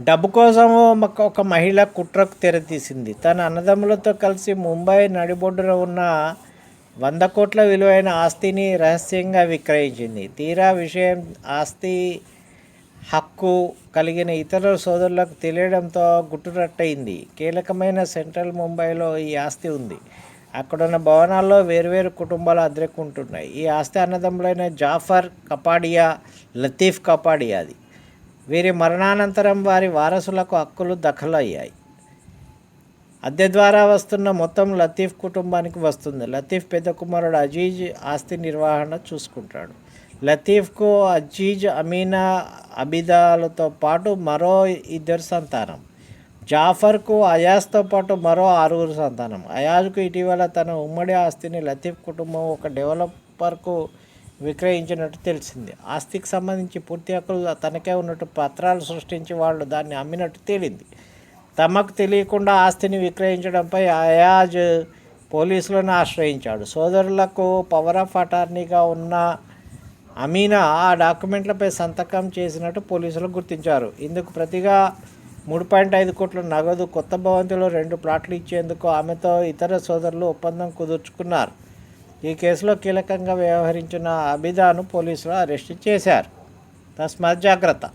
డబ్బు కోసం ఒక మహిళ కుట్రకు తెరతీసింది. తన అన్నదమ్ములతో కలిసి ముంబై నడిబొడ్డున ఉన్న 100 కోట్ల విలువైన ఆస్తిని రహస్యంగా విక్రయించింది. తీరా విషయం ఆస్తి హక్కు కలిగిన ఇతర సోదరులకు తెలియడంతో గుట్టురట్టయింది. కీలకమైన సెంట్రల్ ముంబైలో ఈ ఆస్తి ఉంది. అక్కడున్న భవనాల్లో వేర్వేరు కుటుంబాలు అద్దెకుంటున్నాయి. ఈ ఆస్తి అన్నదమ్ములైన జాఫర్ కపాడియా, లతీఫ్ కపాడియాది. వీరి మరణానంతరం వారి వారసులకు హక్కులు దఖలయ్యాయి. అద్దె ద్వారా వస్తున్న మొత్తం లతీఫ్ కుటుంబానికి వస్తుంది. లతీఫ్ పెద్ద కుమారుడు అజీజ్ ఆస్తి నిర్వహణ చూసుకుంటాడు. లతీఫ్కు అజీజ్, అమీనా, అబిదాలతో పాటు మరో 2 సంతానం. జాఫర్కు అయాజ్తో పాటు మరో 6 సంతానం. అయాజ్కు ఇటీవల తన ఉమ్మడి ఆస్తిని లతీఫ్ కుటుంబం ఒక డెవలపర్కు విక్రయించినట్టు తెలిసింది. ఆస్తికి సంబంధించి పూర్తి హక్కులు తనకే ఉన్నట్టు పత్రాలు సృష్టించి వాళ్ళు దాన్ని అమ్మినట్టు తేలింది. తమకు తెలియకుండా ఆస్తిని విక్రయించడంపై అయాజ్ పోలీసులను ఆశ్రయించాడు. సోదరులకు పవర్ ఆఫ్ అటార్నీగా ఉన్న అమీనా ఆ డాక్యుమెంట్లపై సంతకం చేసినట్టు పోలీసులు గుర్తించారు. ఇందుకు ప్రతిగా 3.5 కోట్ల నగదు, కొత్త భవంతిలో 2 ప్లాట్లు ఇచ్చేందుకు ఆమెతో ఇతర సోదరులు ఒప్పందం కుదుర్చుకున్నారు. ఈ కేసులో కీలకంగా వ్యవహరించిన అబిదాను పోలీసులు అరెస్టు చేశారు. తస్మాత్ జాగ్రత్త.